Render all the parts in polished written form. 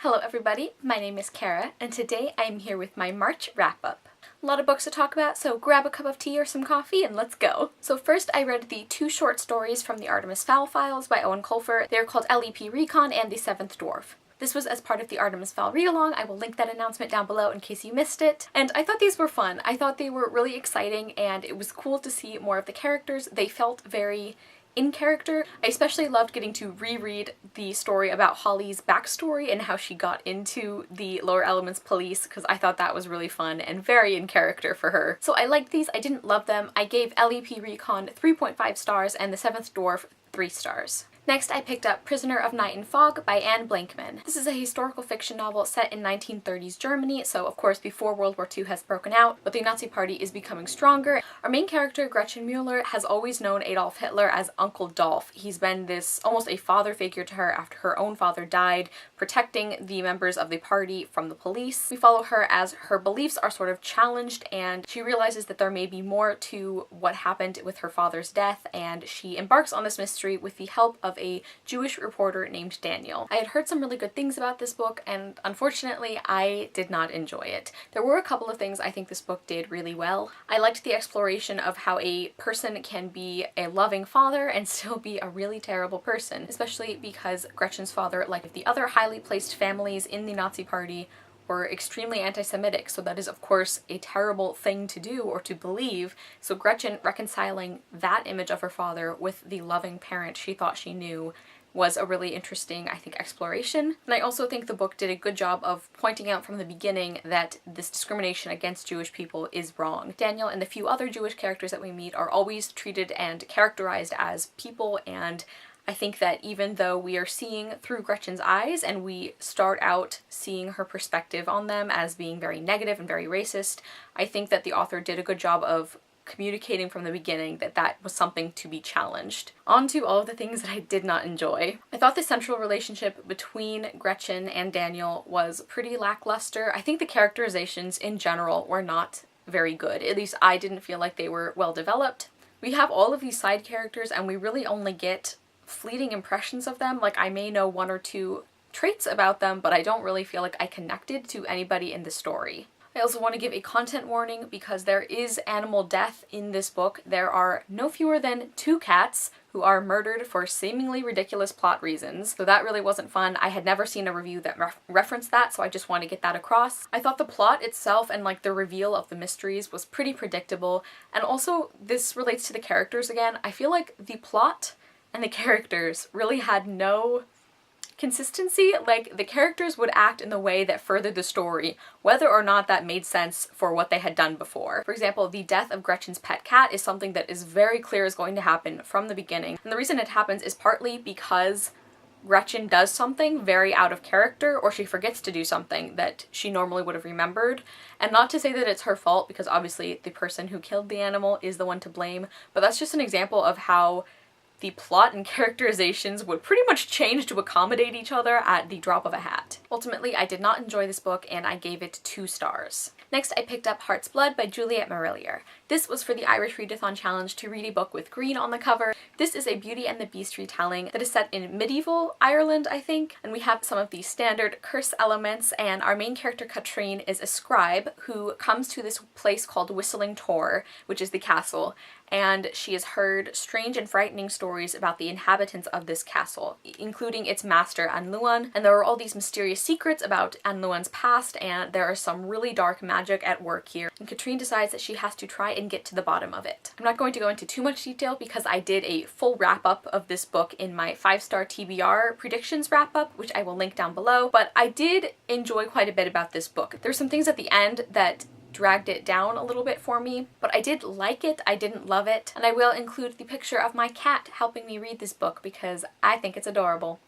Hello everybody, my name is Kara, and today I'm here with my March wrap-up. A lot of books to talk about, so grab a cup of tea or some coffee and let's go. So first I read the two short stories from the Artemis Fowl files by Owen Colfer. They're called LEP Recon and The Seventh Dwarf. This was as part of the Artemis Fowl read-along. I will link that announcement down below in case you missed it. And I thought these were fun. I thought they were really exciting and it was cool to see more of the characters. They felt very in character. I especially loved getting to reread the story about Holly's backstory and how she got into the Lower Elements Police, because I thought that was really fun and very in character for her. So I liked these. I didn't love them. I gave LEP Recon 3.5 stars and The Seventh Dwarf 3 stars. Next, I picked up Prisoner of Night and Fog by Anne Blankman. This is a historical fiction novel set in 1930s Germany, so of course before World War II has broken out, but the Nazi Party is becoming stronger. Our main character, Gretchen Mueller, has always known Adolf Hitler as Uncle Dolph. He's been this almost a father figure to her after her own father died, protecting the members of the party from the police. We follow her as her beliefs are sort of challenged and she realizes that there may be more to what happened with her father's death, and she embarks on this mystery with the help of a Jewish reporter named Daniel. I had heard some really good things about this book and unfortunately I did not enjoy it. There were a couple of things I think this book did really well. I liked the exploration of how a person can be a loving father and still be a really terrible person, especially because Gretchen's father, like the other highly placed families in the Nazi Party, were extremely anti-Semitic, so that is of course a terrible thing to do or to believe. So Gretchen reconciling that image of her father with the loving parent she thought she knew was a really interesting, I think, exploration. And I also think the book did a good job of pointing out from the beginning that this discrimination against Jewish people is wrong. Daniel and the few other Jewish characters that we meet are always treated and characterized as people, and I think that even though we are seeing through Gretchen's eyes and we start out seeing her perspective on them as being very negative and very racist, I think that the author did a good job of communicating from the beginning that that was something to be challenged. On to all of the things that I did not enjoy. I thought the central relationship between Gretchen and Daniel was pretty lackluster. I think the characterizations in general were not very good. At least I didn't feel like they were well developed. We have all of these side characters and we really only get fleeting impressions of them. Like, I may know one or two traits about them, but I don't really feel like I connected to anybody in the story. I also want to give a content warning because there is animal death in this book. There are no fewer than 2 cats who are murdered for seemingly ridiculous plot reasons, so that really wasn't fun. I had never seen a review that referenced that, so I just want to get that across. I thought the plot itself and like the reveal of the mysteries was pretty predictable, and also this relates to the characters again. I feel like the plot and the characters really had no consistency. Like, the characters would act in the way that furthered the story, whether or not that made sense for what they had done before. For example, the death of Gretchen's pet cat is something that is very clear is going to happen from the beginning, and the reason it happens is partly because Gretchen does something very out of character, or she forgets to do something that she normally would have remembered. And not to say that it's her fault, because obviously the person who killed the animal is the one to blame, but that's just an example of how the plot and characterizations would pretty much change to accommodate each other at the drop of a hat. Ultimately, I did not enjoy this book and I gave it 2 stars. Next, I picked up Heart's Blood by Juliet Marillier. This was for the Irish Readathon Challenge to read a book with green on the cover. This is a Beauty and the Beast retelling that is set in medieval Ireland, I think, and we have some of the standard curse elements, and our main character, Katrine, is a scribe who comes to this place called Whistling Tor, which is the castle, and she has heard strange and frightening stories about the inhabitants of this castle, including its master, Anluan, and there are all these mysterious secrets about Anluan's past, and there is some really dark magic at work here, and Katrine decides that she has to try and get to the bottom of it. I'm not going to go into too much detail because I did a full wrap-up of this book in my 5-star TBR predictions wrap-up, which I will link down below, but I did enjoy quite a bit about this book. There's some things at the end that dragged it down a little bit for me, but I did like it, I didn't love it, and I will include the picture of my cat helping me read this book because I think it's adorable.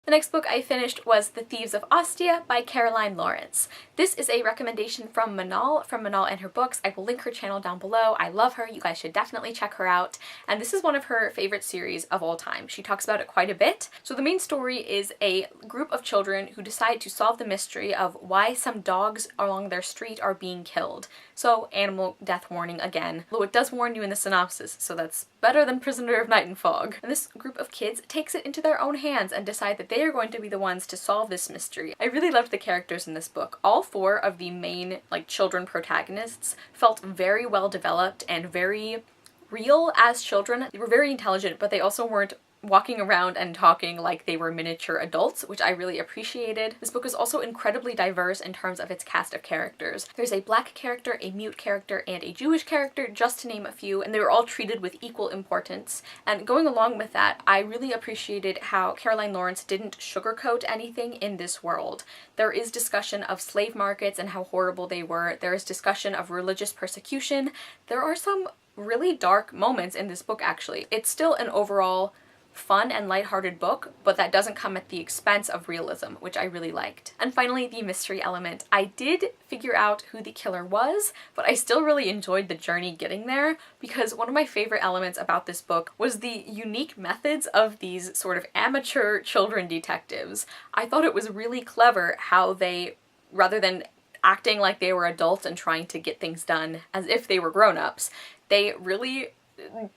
The next book I finished was The Thieves of Ostia by Caroline Lawrence. This is a recommendation from Manal and her books. I will link her channel down below. I love her. You guys should definitely check her out. And this is one of her favorite series of all time. She talks about it quite a bit. So the main story is a group of children who decide to solve the mystery of why some dogs along their street are being killed. So animal death warning again. Though it does warn you in the synopsis, so that's better than Prisoner of Night and Fog. And this group of kids takes it into their own hands and decide that they are going to be the ones to solve this mystery. I really loved the characters in this book. All four of the main, like, children protagonists felt very well developed and very real as children. They were very intelligent, but they also weren't walking around and talking like they were miniature adults, which I really appreciated. This book is also incredibly diverse in terms of its cast of characters. There's a black character, a mute character, and a Jewish character, just to name a few, and they were all treated with equal importance. And going along with that, I really appreciated how Caroline Lawrence didn't sugarcoat anything in this world. There is discussion of slave markets and how horrible they were. There is discussion of religious persecution. There are some really dark moments in this book, actually. It's still an overall fun and lighthearted book, but that doesn't come at the expense of realism, which I really liked. And finally, the mystery element. I did figure out who the killer was, but I still really enjoyed the journey getting there, because one of my favorite elements about this book was the unique methods of these sort of amateur children detectives. I thought it was really clever how they, rather than acting like they were adults and trying to get things done as if they were grown-ups, they really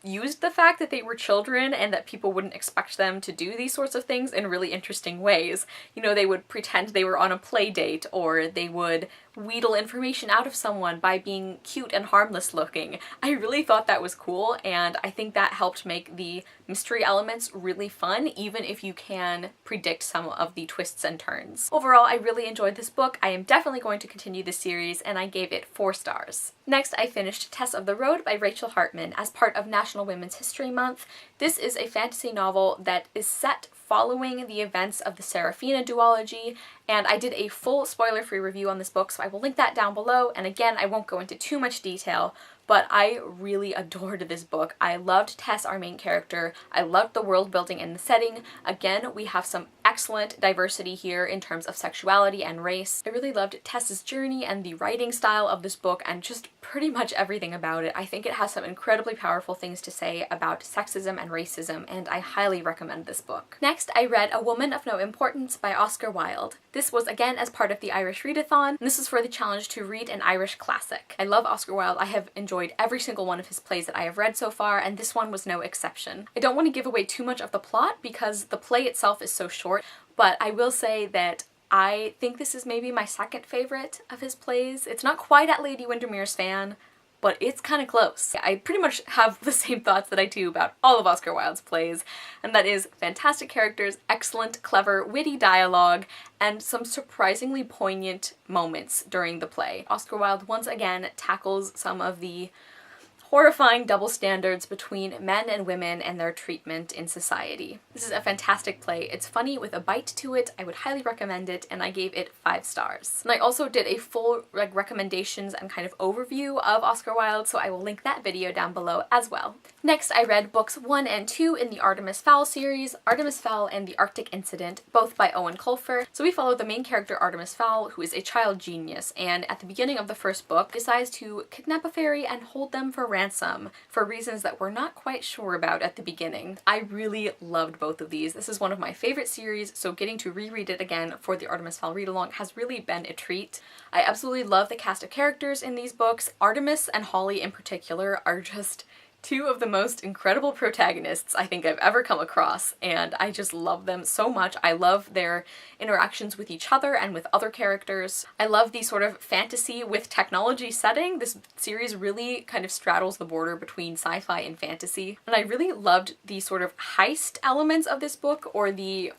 used the fact that they were children and that people wouldn't expect them to do these sorts of things in really interesting ways. You know, they would pretend they were on a play date, or they would wheedle information out of someone by being cute and harmless looking. I really thought that was cool, and I think that helped make the mystery elements really fun, even if you can predict some of the twists and turns. Overall, I really enjoyed this book. I am definitely going to continue the series, and I gave it 4 stars. Next, I finished Tess of the Road by Rachel Hartman as part of National Women's History Month. This is a fantasy novel that is set following the events of the Serafina duology, and I did a full spoiler-free review on this book, so I will link that down below, and again, I won't go into too much detail, but I really adored this book. I loved Tess, our main character. I loved the world building and the setting. Again, we have some excellent diversity here in terms of sexuality and race. I really loved Tess's journey and the writing style of this book and just pretty much everything about it. I think it has some incredibly powerful things to say about sexism and racism, and I highly recommend this book. Next, I read A Woman of No Importance by Oscar Wilde. This was again as part of the Irish Readathon, and this is for the challenge to read an Irish classic. I love Oscar Wilde. I have enjoyed every single one of his plays that I have read so far, and this one was no exception. I don't want to give away too much of the plot because the play itself is so short, but I will say that I think this is maybe my second favorite of his plays. It's not quite at Lady Windermere's fan, but it's kind of close. I pretty much have the same thoughts that I do about all of Oscar Wilde's plays, and that is fantastic characters, excellent, clever, witty dialogue, and some surprisingly poignant moments during the play. Oscar Wilde once again tackles some of the horrifying double standards between men and women and their treatment in society. This is a fantastic play. It's funny with a bite to it. I would highly recommend it, and I gave it 5 stars. And I also did a full recommendations and kind of overview of Oscar Wilde, so I will link that video down below as well. Next, I read books 1 and 2 in the Artemis Fowl series, Artemis Fowl and the Arctic Incident, both by Owen Colfer. So we follow the main character Artemis Fowl, who is a child genius, and at the beginning of the first book decides to kidnap a fairy and hold them for ransom for reasons that we're not quite sure about at the beginning. I really loved both of these. This is one of my favorite series, so getting to reread it again for the Artemis Fowl read-along has really been a treat. I absolutely love the cast of characters in these books. Artemis and Holly in particular are just 2 of the most incredible protagonists I think I've ever come across, and I just love them so much. I love their interactions with each other and with other characters. I love the sort of fantasy with technology setting. This series really kind of straddles the border between sci-fi and fantasy, and I really loved the sort of heist elements of this book, or the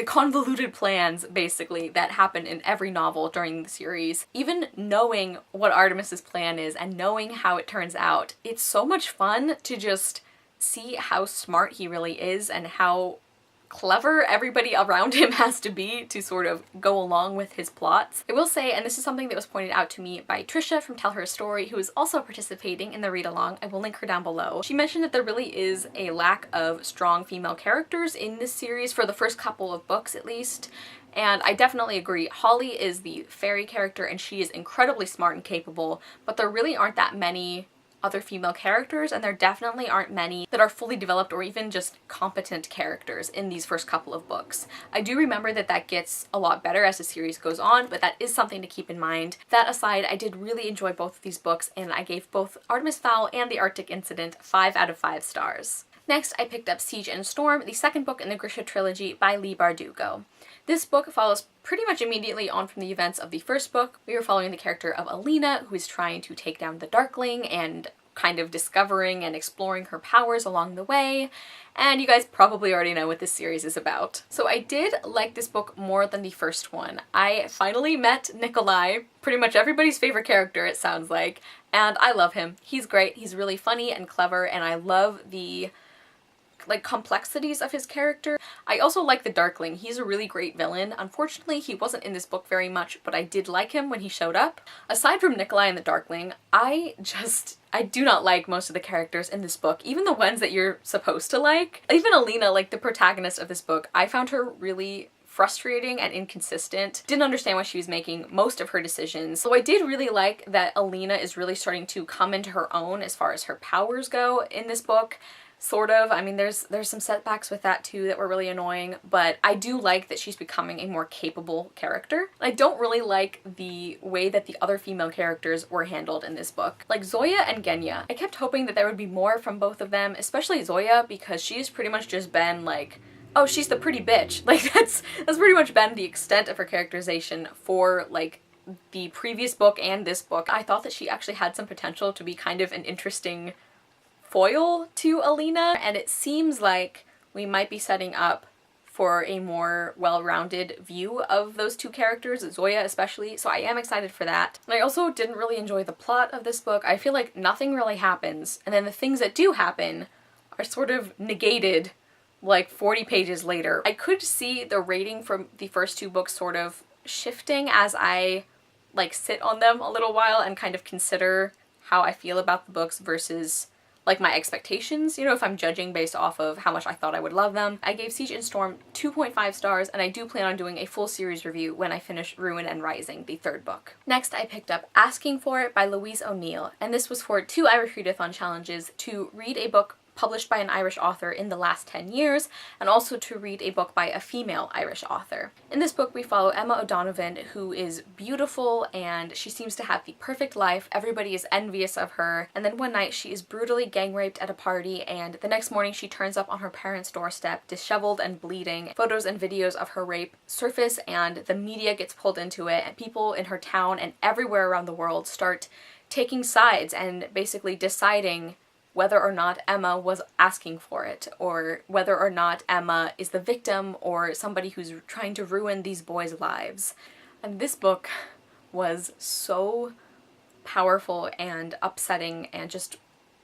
convoluted plans, basically, that happen in every novel during the series. Even knowing what Artemis's plan is and knowing how it turns out, it's so much fun to just see how smart he really is and how clever everybody around him has to be to sort of go along with his plots. I will say, and this is something that was pointed out to me by Trisha from Tell Her a Story, who is also participating in the read-along. I will link her down below. She mentioned that there really is a lack of strong female characters in this series, for the first couple of books at least, and I definitely agree. Holly is the fairy character, and she is incredibly smart and capable, but there really aren't that many other female characters, and there definitely aren't many that are fully developed or even just competent characters in these first couple of books. I do remember that that gets a lot better as the series goes on, but that is something to keep in mind. That aside, I did really enjoy both of these books, and I gave both Artemis Fowl and the Arctic Incident 5 out of 5 stars. Next, I picked up Siege and Storm, the second book in the Grisha trilogy by Leigh Bardugo. This book follows pretty much immediately on from the events of the first book. We are following the character of Alina, who is trying to take down the Darkling and kind of discovering and exploring her powers along the way, and you guys probably already know what this series is about. So I did like this book more than the first one. I finally met Nikolai, pretty much everybody's favorite character it sounds like, and I love him. He's great, he's really funny and clever, and I love the complexities of his character. I also like the Darkling. He's a really great villain. Unfortunately, he wasn't in this book very much, but I did like him when he showed up. Aside from Nikolai and the Darkling, I do not like most of the characters in this book, even the ones that you're supposed to like. Even Alina, like the protagonist of this book, I found her really frustrating and inconsistent. Didn't understand why she was making most of her decisions. So I did really like that Alina is really starting to come into her own as far as her powers go in this book. Sort of. I mean, there's some setbacks with that too that were really annoying, but I do like that she's becoming a more capable character. I don't really like the way that the other female characters were handled in this book. Like Zoya and Genya. I kept hoping that there would be more from both of them, especially Zoya, because she's pretty much just been like, oh, she's the pretty bitch. Like that's pretty much been the extent of her characterization for like the previous book and this book. I thought that she actually had some potential to be kind of an interesting foil to Alina, and it seems like we might be setting up for a more well-rounded view of those two characters, Zoya especially, so I am excited for that. And I also didn't really enjoy the plot of this book. I feel like nothing really happens, and then the things that do happen are sort of negated like 40 pages later. I could see the rating from the first two books sort of shifting as I like sit on them a little while and kind of consider how I feel about the books versus like my expectations, you know, if I'm judging based off of how much I thought I would love them. I gave Siege and Storm 2.5 stars, and I do plan on doing a full series review when I finish Ruin and Rising, the third book. Next, I picked up Asking For It by Louise O'Neill, and this was for 2 Irish Readathon challenges to read a book published by an Irish author in the last 10 years, and also to read a book by a female Irish author. In this book, we follow Emma O'Donovan, who is beautiful and she seems to have the perfect life. Everybody is envious of her, and then one night she is brutally gang raped at a party, and the next morning she turns up on her parents' doorstep, disheveled and bleeding. Photos and videos of her rape surface, and the media gets pulled into it, and people in her town and everywhere around the world start taking sides and basically deciding whether or not Emma was asking for it, or whether or not Emma is the victim or somebody who's trying to ruin these boys' lives. And this book was so powerful and upsetting and just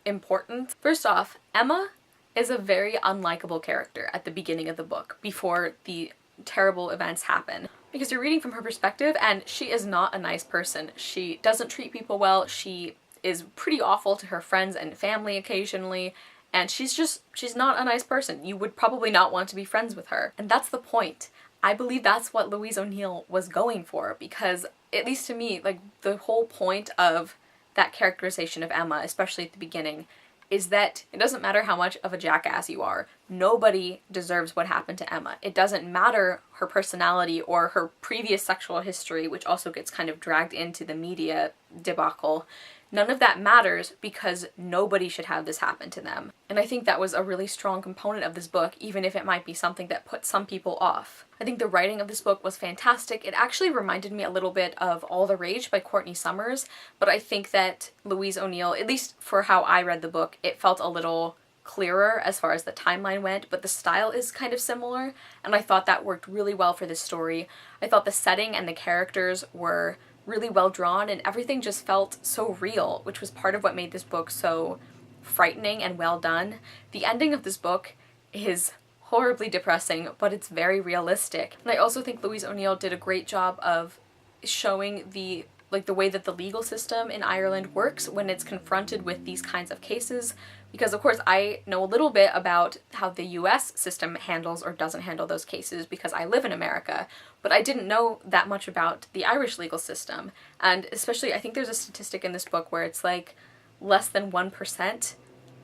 important. First off, Emma is a very unlikable character at the beginning of the book, before the terrible events happen. Because you're reading from her perspective, and she is not a nice person. She doesn't treat people well, she is pretty awful to her friends and family occasionally, and she's not a nice person. You would probably not want to be friends with her. And that's the point. I believe that's what Louise O'Neill was going for, because, at least to me, like, the whole point of that characterization of Emma, especially at the beginning, is that it doesn't matter how much of a jackass you are. Nobody deserves what happened to Emma. It doesn't matter her personality or her previous sexual history, which also gets kind of dragged into the media debacle. None of that matters, because nobody should have this happen to them. And I think that was a really strong component of this book, even if it might be something that put some people off. I think the writing of this book was fantastic. It actually reminded me a little bit of All the Rage by Courtney Summers, but I think that Louise O'Neill, at least for how I read the book, it felt a little clearer as far as the timeline went, but the style is kind of similar, and I thought that worked really well for this story. I thought the setting and the characters were really well drawn, and everything just felt so real, which was part of what made this book so frightening and well done. The ending of this book is horribly depressing, but it's very realistic. And I also think Louise O'Neill did a great job of showing the way that the legal system in Ireland works when it's confronted with these kinds of cases, because of course I know a little bit about how the US system handles or doesn't handle those cases because I live in America, but I didn't know that much about the Irish legal system. And especially, I think there's a statistic in this book where it's like less than 1%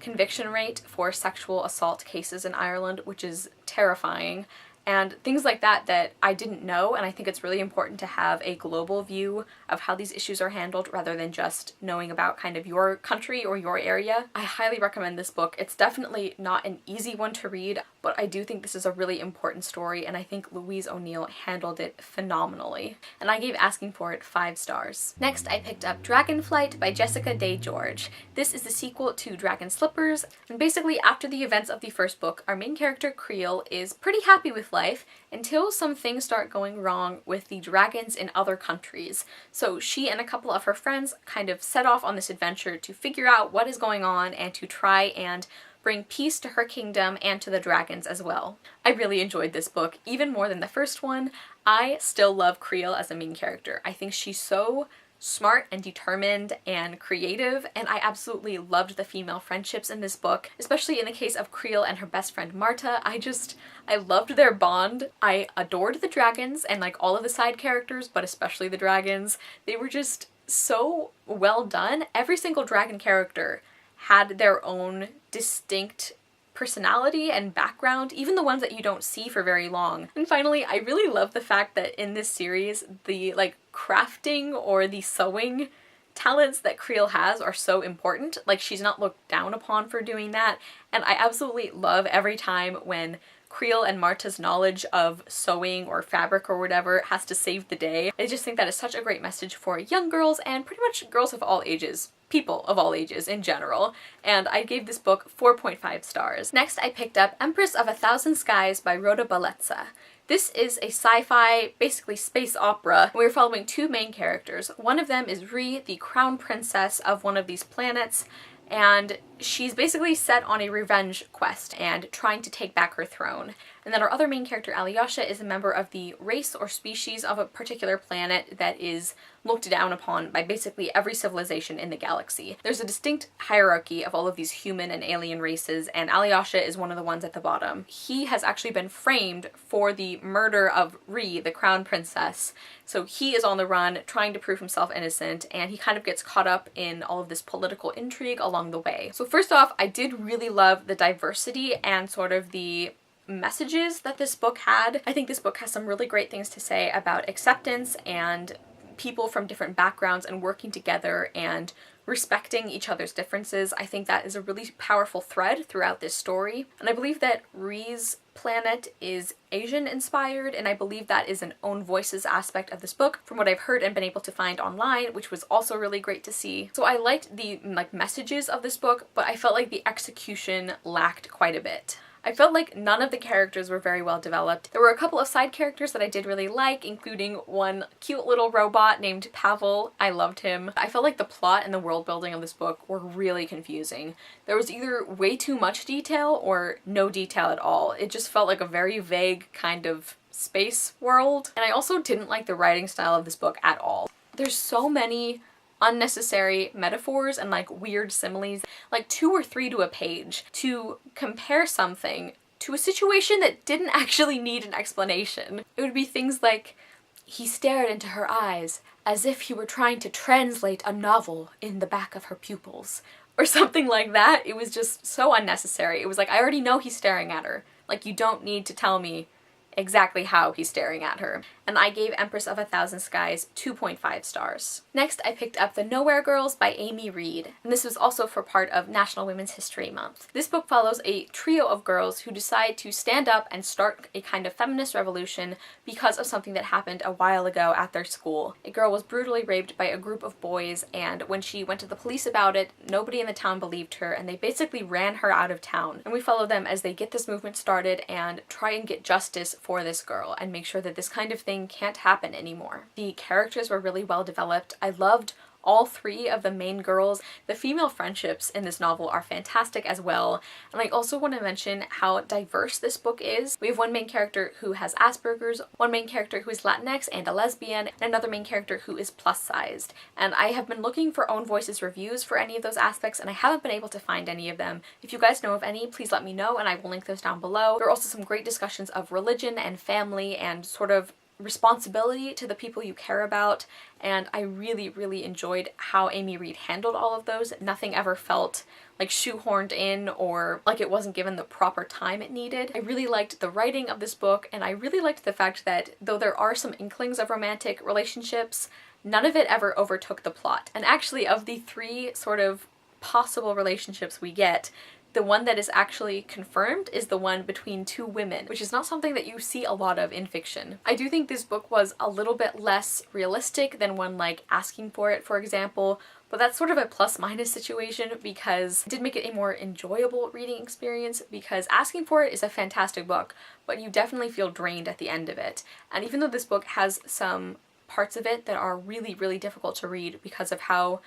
conviction rate for sexual assault cases in Ireland, which is terrifying. And things like that that I didn't know, and I think it's really important to have a global view of how these issues are handled rather than just knowing about kind of your country or your area. I highly recommend this book. It's definitely not an easy one to read, but I do think this is a really important story, and I think Louise O'Neill handled it phenomenally. And I gave Asking for It 5 stars. Next, I picked up Dragonflight by Jessica Day George. This is the sequel to Dragon Slippers, and basically after the events of the first book, our main character Creel is pretty happy with life until some things start going wrong with the dragons in other countries. So she and a couple of her friends kind of set off on this adventure to figure out what is going on and to try and bring peace to her kingdom and to the dragons as well. I really enjoyed this book, even more than the first one. I still love Creel as a main character. I think she's so smart and determined and creative, and I absolutely loved the female friendships in this book, especially in the case of Creel and her best friend Marta. I loved their bond. I adored the dragons and like all of the side characters, but especially the dragons. They were just so well done. Every single dragon character had their own distinct personality and background, even the ones that you don't see for very long. And finally, I really love the fact that in this series, the like crafting or the sewing talents that Creel has are so important. Like, she's not looked down upon for doing that, and I absolutely love every time when Creel and Marta's knowledge of sewing or fabric or whatever has to save the day. I just think that is such a great message for young girls and pretty much girls of all ages. People of all ages in general, and I gave this book 4.5 stars. Next, I picked up Empress of a Thousand Skies by Rhoda Bellezza. This is a sci-fi, basically space opera. We're following two main characters. One of them is Rhi, the crown princess of one of these planets, and she's basically set on a revenge quest and trying to take back her throne. And then our other main character, Alyosha, is a member of the race or species of a particular planet that is looked down upon by basically every civilization in the galaxy. There's a distinct hierarchy of all of these human and alien races, and Alyosha is one of the ones at the bottom. He has actually been framed for the murder of Rhi, the crown princess, so he is on the run trying to prove himself innocent, and he kind of gets caught up in all of this political intrigue along the way. So first off, I did really love the diversity and sort of the messages that this book had. I think this book has some really great things to say about acceptance and people from different backgrounds and working together and respecting each other's differences. I think that is a really powerful thread throughout this story. And I believe that Rhi's planet is Asian inspired, and I believe that is an own voices aspect of this book from what I've heard and been able to find online, which was also really great to see. So I liked the messages of this book, but I felt like the execution lacked quite a bit. I felt like none of the characters were very well developed. There were a couple of side characters that I did really like, including one cute little robot named Fowl. I loved him. I felt like the plot and the world building of this book were really confusing. There was either way too much detail or no detail at all. It just felt like a very vague kind of space world. And I also didn't like the writing style of this book at all. There's so many unnecessary metaphors and like weird similes, like 2 or 3 to a page, to compare something to a situation that didn't actually need an explanation. It would be things like, he stared into her eyes as if he were trying to translate a novel in the back of her pupils, or something like that. It was just so unnecessary. It was like, I already know he's staring at her. Like, you don't need to tell me exactly how he's staring at her. And I gave Empress of a Thousand Skies 2.5 stars. Next, I picked up The Nowhere Girls by Amy Reed, and this was also for part of National Women's History Month. This book follows a trio of girls who decide to stand up and start a kind of feminist revolution because of something that happened a while ago at their school. A girl was brutally raped by a group of boys, and when she went to the police about it, nobody in the town believed her, and they basically ran her out of town. And we follow them as they get this movement started and try and get justice for this girl and make sure that this kind of thing can't happen anymore. The characters were really well developed. I loved all 3 of the main girls. The female friendships in this novel are fantastic as well. And I also want to mention how diverse this book is. We have one main character who has Asperger's, one main character who is Latinx and a lesbian, and another main character who is plus-sized. And I have been looking for Own Voices reviews for any of those aspects, and I haven't been able to find any of them. If you guys know of any, please let me know, and I will link those down below. There are also some great discussions of religion and family and sort of responsibility to the people you care about, and I really, really enjoyed how Amy Reed handled all of those. Nothing ever felt like shoehorned in or like it wasn't given the proper time it needed. I really liked the writing of this book, and I really liked the fact that though there are some inklings of romantic relationships, none of it ever overtook the plot. And actually, of the three sort of possible relationships we get, the one that is actually confirmed is the one between two women, which is not something that you see a lot of in fiction. I do think this book was a little bit less realistic than one like Asking for It, for example, but that's sort of a plus-minus situation because it did make it a more enjoyable reading experience, because Asking for It is a fantastic book, but you definitely feel drained at the end of it. And even though this book has some parts of it that are really, really difficult to read because of how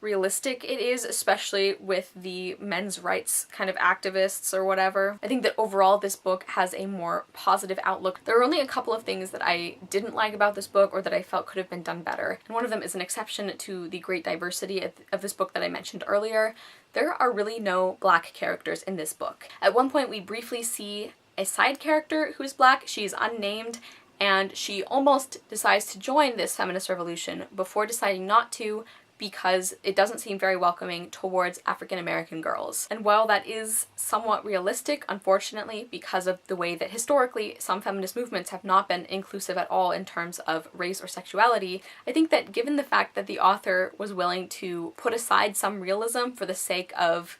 realistic it is, especially with the men's rights kind of activists or whatever, I think that overall this book has a more positive outlook. There are only a couple of things that I didn't like about this book or that I felt could have been done better, and one of them is an exception to the great diversity of this book that I mentioned earlier. There are really no black characters in this book. At one point we briefly see a side character who's black. She's unnamed, and she almost decides to join this feminist revolution before deciding not to, because it doesn't seem very welcoming towards African American girls. And while that is somewhat realistic, unfortunately, because of the way that historically some feminist movements have not been inclusive at all in terms of race or sexuality, I think that given the fact that the author was willing to put aside some realism for the sake of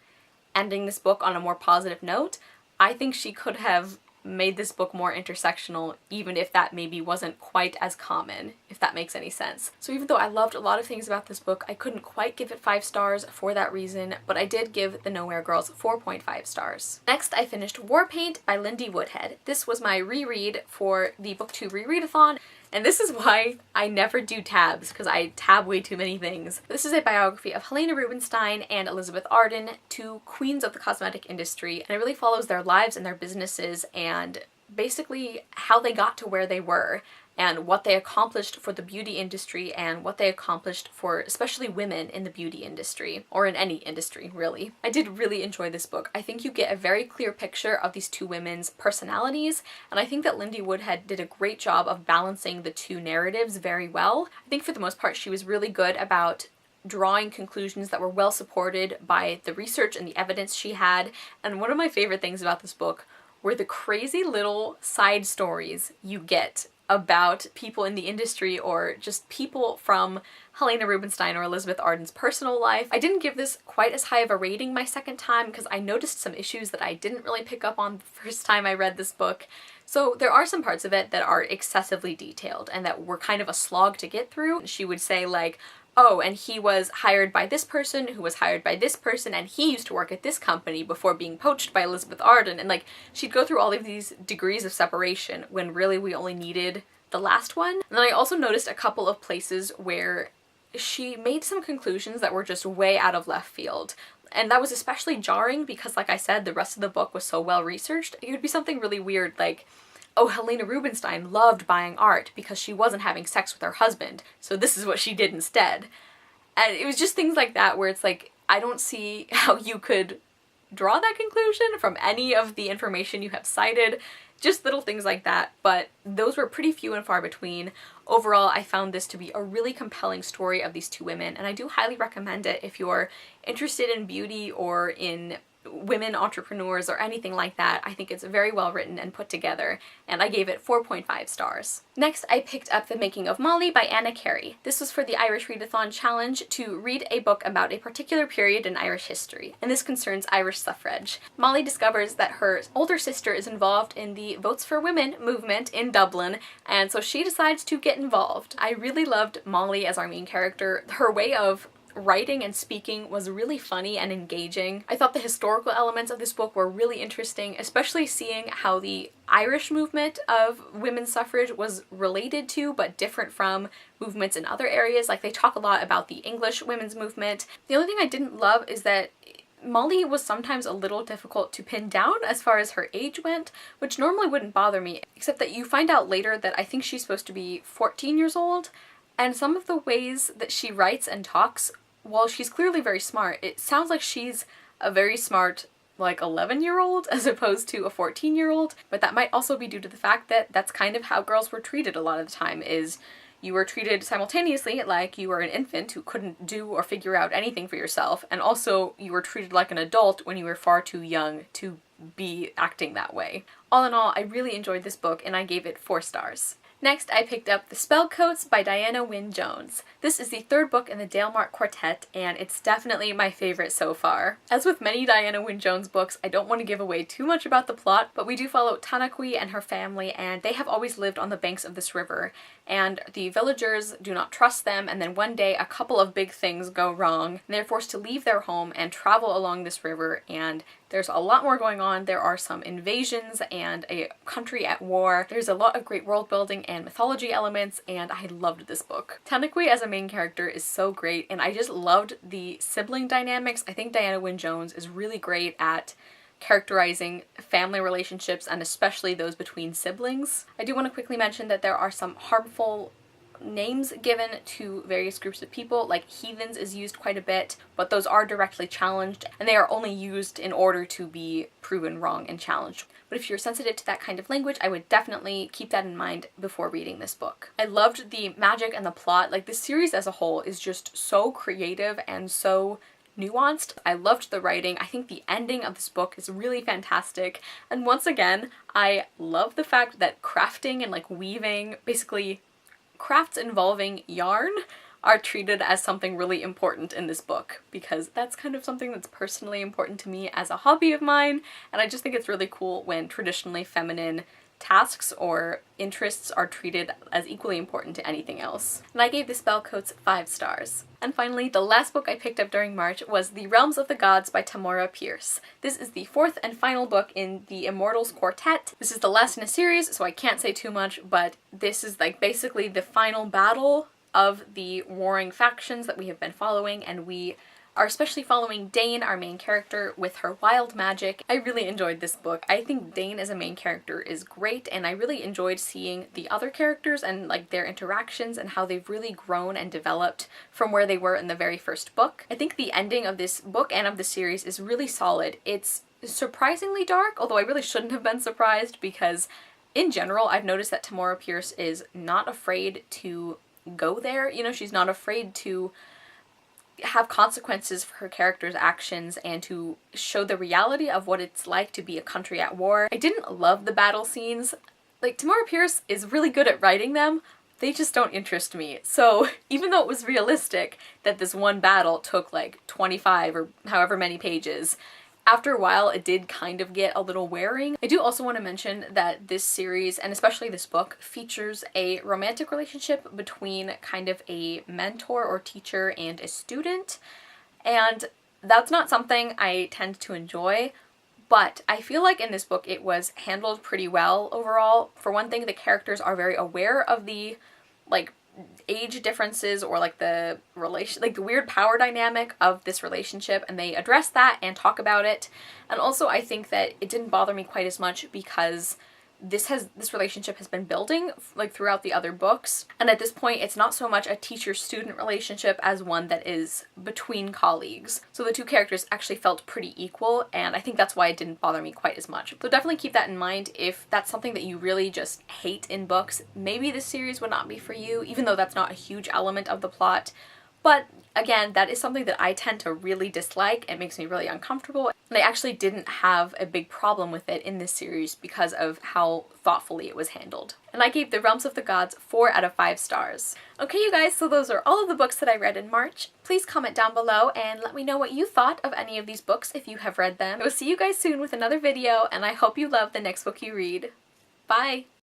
ending this book on a more positive note, I think she could have made this book more intersectional, even if that maybe wasn't quite as common, if that makes any sense. So even though I loved a lot of things about this book, I couldn't quite give it 5 stars for that reason, but I did give The Nowhere Girls 4.5 stars. Next, I finished Warpaint by Lindy Woodhead. This was my reread for the BookTube Rereadathon, and this is why I never do tabs, because I tab way too many things. This is a biography of Helena Rubinstein and Elizabeth Arden, two queens of the cosmetic industry, and it really follows their lives and their businesses and basically how they got to where they were, and what they accomplished for the beauty industry and what they accomplished for especially women in the beauty industry, or in any industry really. I did really enjoy this book. I think you get a very clear picture of these two women's personalities, and I think that Lindy Woodhead did a great job of balancing the two narratives very well. I think for the most part she was really good about drawing conclusions that were well supported by the research and the evidence she had, and one of my favorite things about this book were the crazy little side stories you get about people in the industry or just people from Helena Rubinstein or Elizabeth Arden's personal life. I didn't give this quite as high of a rating my second time because I noticed some issues that I didn't really pick up on the first time I read this book. So there are some parts of it that are excessively detailed and that were kind of a slog to get through. She would say like, oh, and he was hired by this person who was hired by this person, and he used to work at this company before being poached by Elizabeth Arden, and like she'd go through all of these degrees of separation when really we only needed the last one. And then I also noticed a couple of places where she made some conclusions that were just way out of left field. And that was especially jarring because, like I said, the rest of the book was so well researched. It would be something really weird like, oh, Helena Rubinstein loved buying art because she wasn't having sex with her husband, so this is what she did instead. And it was just things like that where it's like, I don't see how you could draw that conclusion from any of the information you have cited. Just little things like that, but those were pretty few and far between. Overall, I found this to be a really compelling story of these two women, and I do highly recommend it if you're interested in beauty or in women entrepreneurs or anything like that. I think it's very well written and put together, and I gave it 4.5 stars. Next, I picked up The Making of Molly by Anna Carey. This was for the Irish Readathon challenge to read a book about a particular period in Irish history, and this concerns Irish suffrage. Molly discovers that her older sister is involved in the Votes for Women movement in Dublin, and so she decides to get involved. I really loved Molly as our main character. Her way of writing and speaking was really funny and engaging. I thought the historical elements of this book were really interesting, especially seeing how the Irish movement of women's suffrage was related to but different from movements in other areas. Like they talk a lot about the English women's movement. The only thing I didn't love is that Molly was sometimes a little difficult to pin down as far as her age went, which normally wouldn't bother me, except that you find out later that I think she's supposed to be 14 years old, and some of the ways that she writes and talks, while she's clearly very smart, it sounds like she's a very smart like 11-year-old as opposed to a 14-year-old, but that might also be due to the fact that that's kind of how girls were treated a lot of the time, is you were treated simultaneously like you were an infant who couldn't do or figure out anything for yourself, and also you were treated like an adult when you were far too young to be acting that way. All in all, I really enjoyed this book and I gave it 4 stars. Next, I picked up The Spellcoats by Diana Wynne Jones. This is the 3rd book in the Dalemark Quartet, and it's definitely my favorite so far. As with many Diana Wynne Jones books, I don't want to give away too much about the plot, but we do follow Tanaqui and her family, and they have always lived on the banks of this river, and the villagers do not trust them, and then one day a couple of big things go wrong, and they're forced to leave their home and travel along this river, and there's a lot more going on. There are some invasions and a country at war. There's a lot of great world building and mythology elements, and I loved this book. Tanaqui as a main character is so great, and I just loved the sibling dynamics. I think Diana Wynne Jones is really great at characterizing family relationships, and especially those between siblings. I do want to quickly mention that there are some harmful names given to various groups of people, like heathens is used quite a bit, but those are directly challenged, and they are only used in order to be proven wrong and challenged. But if you're sensitive to that kind of language, I would definitely keep that in mind before reading this book. I loved the magic and the plot. Like, this series as a whole is just so creative and so nuanced. I loved the writing. I think the ending of this book is really fantastic. And once again, I love the fact that crafting and like weaving, basically crafts involving yarn, are treated as something really important in this book, because that's kind of something that's personally important to me as a hobby of mine, and I just think it's really cool when traditionally feminine tasks or interests are treated as equally important to anything else. And I gave The Spellcoats 5 stars. And finally, the last book I picked up during March was The Realms of the Gods by Tamora Pierce. This is the 4th and final book in the Immortals Quartet. This is the last in a series, so I can't say too much, but this is like basically the final battle of the warring factions that we have been following, and we are especially following Dane, our main character, with her wild magic. I really enjoyed this book. I think Dane as a main character is great, and I really enjoyed seeing the other characters and like their interactions and how they've really grown and developed from where they were in the very first book. I think the ending of this book and of the series is really solid. It's surprisingly dark, although I really shouldn't have been surprised, because in general I've noticed that Tamora Pierce is not afraid to go there. You know, she's not afraid to have consequences for her character's actions and to show the reality of what it's like to be a country at war. I didn't love the battle scenes. Like, Tamora Pierce is really good at writing them, they just don't interest me. So even though it was realistic that this one battle took like 25 or however many pages, after a while it did kind of get a little wearing. I do also want to mention that this series, and especially this book, features a romantic relationship between kind of a mentor or teacher and a student, and that's not something I tend to enjoy, but I feel like in this book it was handled pretty well overall. For one thing, the characters are very aware of the like age differences or like the relation, like the weird power dynamic of this relationship, and they address that and talk about it. And also I think that it didn't bother me quite as much because this relationship has been building like throughout the other books, and at this point it's not so much a teacher-student relationship as one that is between colleagues. So the two characters actually felt pretty equal, and I think that's why it didn't bother me quite as much. So definitely keep that in mind if that's something that you really just hate in books. Maybe this series would not be for you, even though that's not a huge element of the plot. But again, that is something that I tend to really dislike. It makes me really uncomfortable, and I actually didn't have a big problem with it in this series because of how thoughtfully it was handled. And I gave The Realms of the Gods 4 out of 5 stars. Okay, you guys, so those are all of the books that I read in March. Please comment down below and let me know what you thought of any of these books if you have read them. I will see you guys soon with another video, and I hope you love the next book you read. Bye!